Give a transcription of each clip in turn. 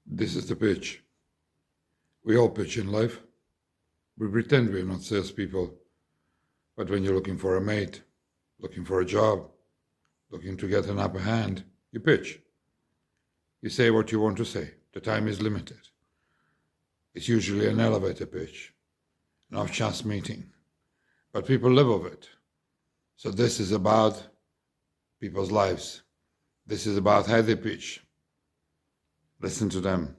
This is the pitch. We all pitch in life. We pretend we're not salespeople, but when you're looking for a mate, looking for a job, looking to get an upper hand, you pitch. You say what you want to say. The time is limited. It's usually an elevator pitch, an off-chance meeting, but people live of it. So this is about people's lives. This is about how they pitch. Listen to them,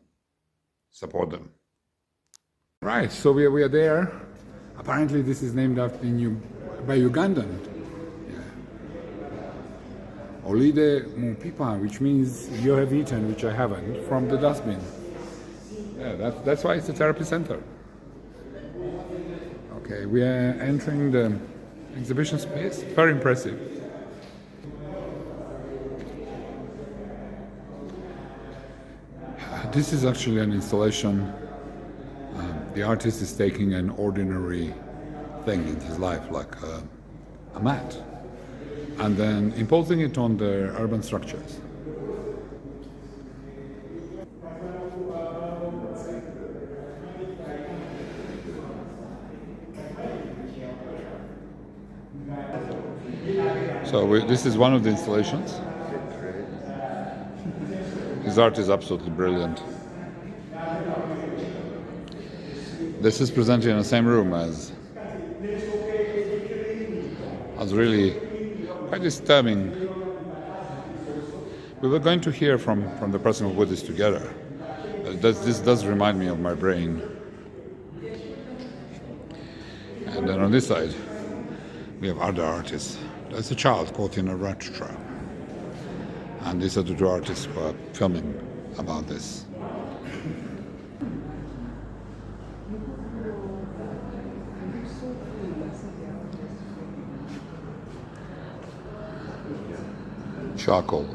support them. Right, so we are there. Apparently this is named after by Ugandan. Olide mu pipa, which means you have eaten, which I haven't, from the dustbin. Yeah, that's why it's a therapy center. Okay, we are entering the exhibition space. Very impressive. This is actually an installation. The artist is taking an ordinary thing in his life, like a mat, and then imposing it on the urban structures. So this is one of the installations. His art is absolutely brilliant. This is presented in the same room as really quite disturbing. We were going to hear from the person who put this together. This does remind me of my brain. And then on this side, we have other artists. There's a child caught in a rat trap. And these are the two artists who are filming about this. Charcoal.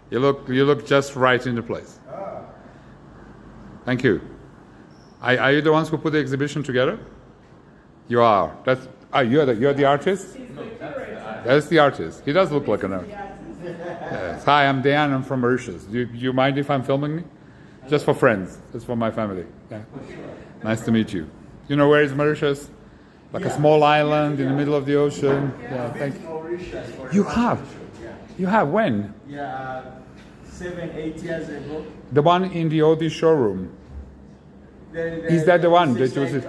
You look just right in the place. Thank you. Are you the ones who put the exhibition together? You are. You're the artist? That's the artist. He does look like an artist. Yes. Hi, I'm Dan. I'm from Mauritius. Do you mind if I'm filming me? Just for friends. Just for my family. Yeah. Nice to meet you. You know where is Mauritius? Like a small island in the middle of the ocean. Yeah, thank you. You have? You have? When? Yeah, 7-8 years ago. The one in the Audi showroom. Is that the one that was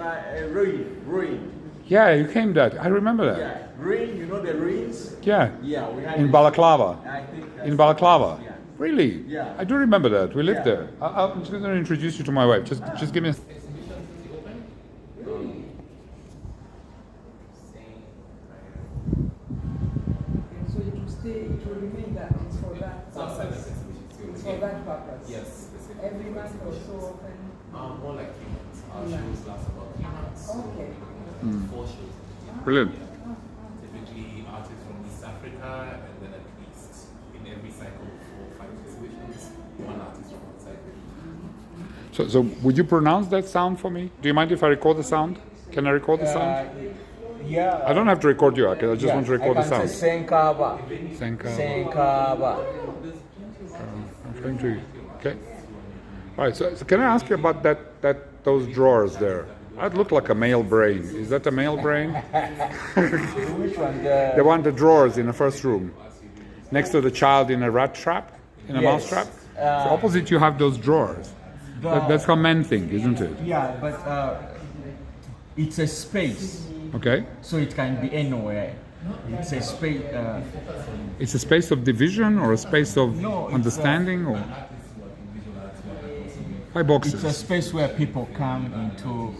Ruin. Yeah, you came that. I remember that. Yeah, ruin. You know the ruins? Yeah. Yeah, we had In Balaclava. I think that's In Balaclava. Yeah. Really? Yeah. I do remember that. We lived Yeah. there. I'm just going to introduce you to my wife. Just give me a... So it will stay, it will remain that it's for that purpose. It's for that purpose. Yes, specifically. Every month or so often. More like 3 months. Our shows last about 3 months. Okay. So 4 shows in a year. Brilliant. Typically artists from East Africa, and then at least in every cycle of 4 or 5 exhibitions, one artist from outside. So would you pronounce that sound for me? Do you mind if I record the sound? Can I record the sound? Yeah. I don't have to record you. I just want to record the sound. Senkaba. Senka. Senkaba. I'm trying to... Okay. All right, so can I ask you about those drawers there? That looked like a male brain. Is that a male brain? Which one? The drawers in the first room. Next to the child in a rat trap? In a mouse trap? So opposite you have those drawers. That's a men thing, isn't it? Yeah, but it's a space. Okay. So it can be anywhere. It's a space. It's a space of division or a space of No, it's, understanding or... Why boxes? It's a space where people come into.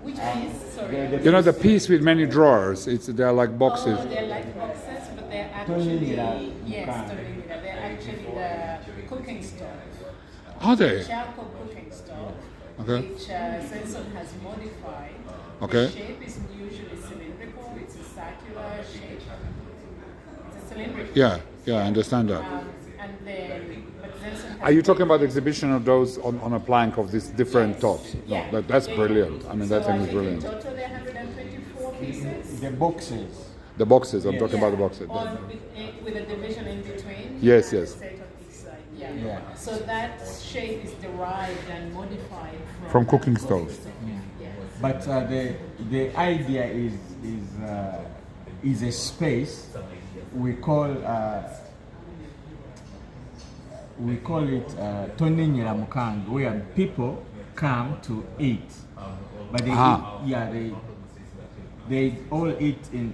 Which piece? Sorry. You know the piece with many drawers. They're like boxes. Oh, they're like boxes, but they're actually they're actually the cooking stove. Are they? Charcoal cooking stove, Okay. which Senson has modified. Okay. The shape is usually cylindrical. It's a circular shape. It's a cylindrical. Yeah, I understand that. And then, but Senson has Are you talking about the exhibition of those on a plank of these different tops? No, Yeah. that's brilliant. I mean, that So thing I is think brilliant. in total, they're 125. pieces? The boxes. The boxes, I'm Yes. talking about the boxes. Or with a division in between? Yes, and yes. a state on each side. Yeah. Yeah. So that shape is derived and modified From cooking stoves. Yes. But the idea is a space we call it Toninyera Mukang, where people come to eat, but they they all eat in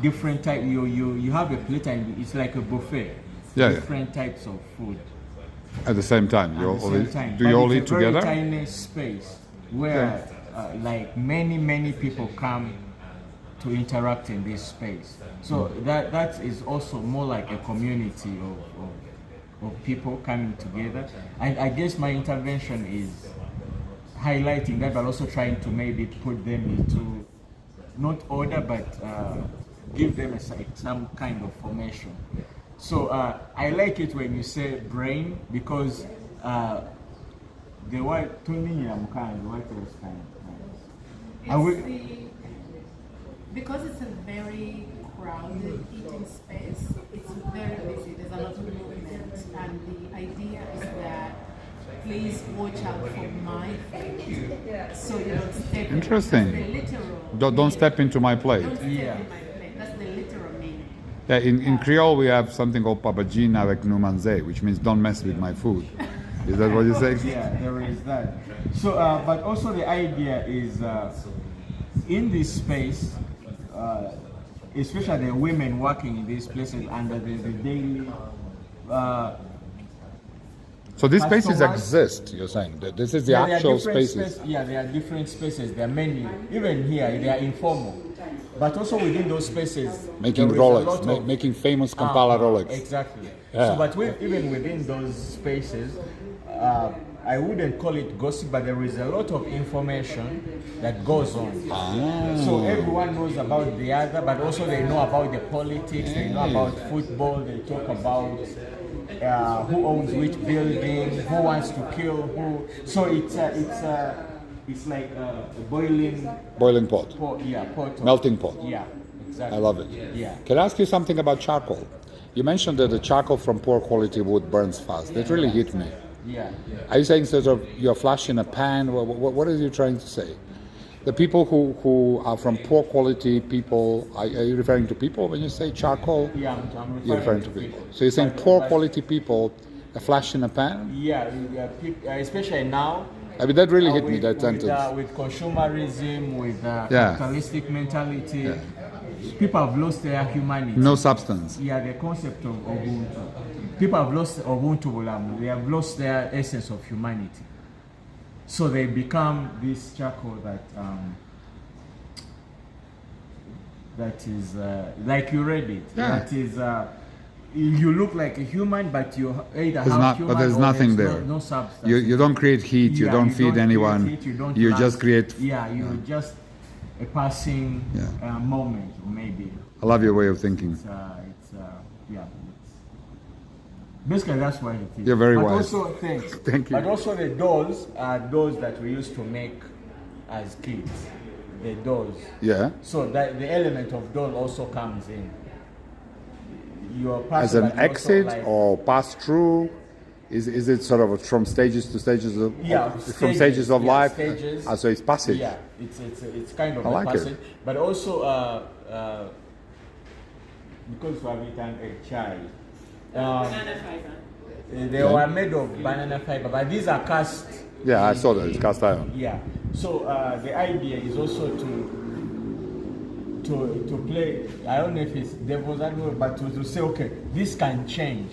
different type. You have a plate and it's like a buffet. Yeah, yeah. Different types of food. At the same time, you At all the same eat, time. do But you all it's eat a very together? tiny space where like many people come to interact in this space. So that is also more like a community of people coming together. And I guess my intervention is highlighting that, but also trying to maybe put them into not order, but give them some kind of formation. So I like it when you say brain, because the word Toninyera Mukang, what else kind of Because it's a very crowded eating space, it's very busy, there's a lot of movement, and the idea is that please watch out for my food, so you don't step Interesting. That's the literal Don't step into my plate. Don't step Yeah. in my plate. That's the literal meaning. Yeah, in Creole we have something called papajin avec numanze, which means don't mess with my food. Is that what you say? Yeah, there is that. So, but also the idea is in this space, especially the women working in these places under the daily. So these spaces Customers- exist, you're saying? That this is the Yeah, there are actual different spaces. Yeah, there are different spaces. There are many. Even here, they are informal. But also within those spaces, Making there is a Rolex, lot of- making famous Kampala Rolex. Exactly. Yeah. So, but even within those spaces, I wouldn't call it gossip, but there is a lot of information that goes on. So everyone knows about the other, but also they know about the politics, they know about football, they talk about who owns which building, who wants to kill who. So it's like a Boiling pot, pot. melting pot. Yeah, exactly. I love it. Yeah. Can I ask you something about charcoal? You mentioned that the charcoal from poor quality wood burns fast. That really hit me. Yeah. Are you saying sort of you're flashing a pan? What are you trying to say? The people who are from poor quality people, are you referring to people when you say charcoal? Yeah, I'm You're referring to people. So you're saying But- poor but- quality people, a flash in a pan? Yeah, especially now. I mean, that really hit me, with, that sentence. With consumerism, with Yeah. capitalistic mentality, people have lost their humanity. No substance. Yeah, the concept of Ubuntu. People have lost Ubuntu Bulamu. They have lost their essence of humanity. So they become this charcoal that is like you read it. Yeah. That is you look like a human, but you either There's half not, human but there's or nothing there's there. No substance. You don't create heat. You Yeah, don't feed create anyone. heat, you don't you last. just create. Yeah, you're just a passing Yeah. moment, maybe. I love your way of thinking. Yeah. Basically, that's what it is. You're very but wise. Also, thanks. Thank you. But also, the dolls are dolls that we used to make as kids. The dolls. Yeah. So that the element of doll also comes in. Your As person, an but also exit like- or pass through. Is it sort of from stages to stages of from stages of yeah, life? stages. So it's passage. Yeah, it's kind of I a like it. passage, but also because we have eaten a chai. Banana fiber. They were made of banana fiber, but these are cast. Yeah, I saw that. It's cast iron. Yeah. So the idea is also to play. I don't know if it's devil's advocate, but to say, okay, this can change.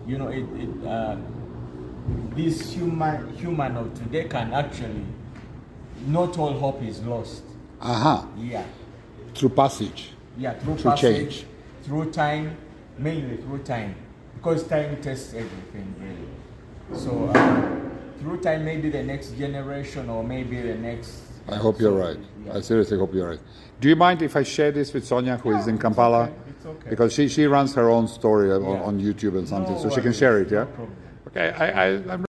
You know, this human of today can actually. Not all hope is lost. Yeah. Through passage. Yeah, through Through passage, change. through time, mainly through time, because time tests everything really. So through time, maybe the next generation or maybe the next. I hope you're right. I seriously hope you're right. Do you mind if I share this with Sonia, who is in Kampala? It's okay. Because she runs her own story on YouTube and something, No so she can worries, share it, yeah? no problem. Okay, I'm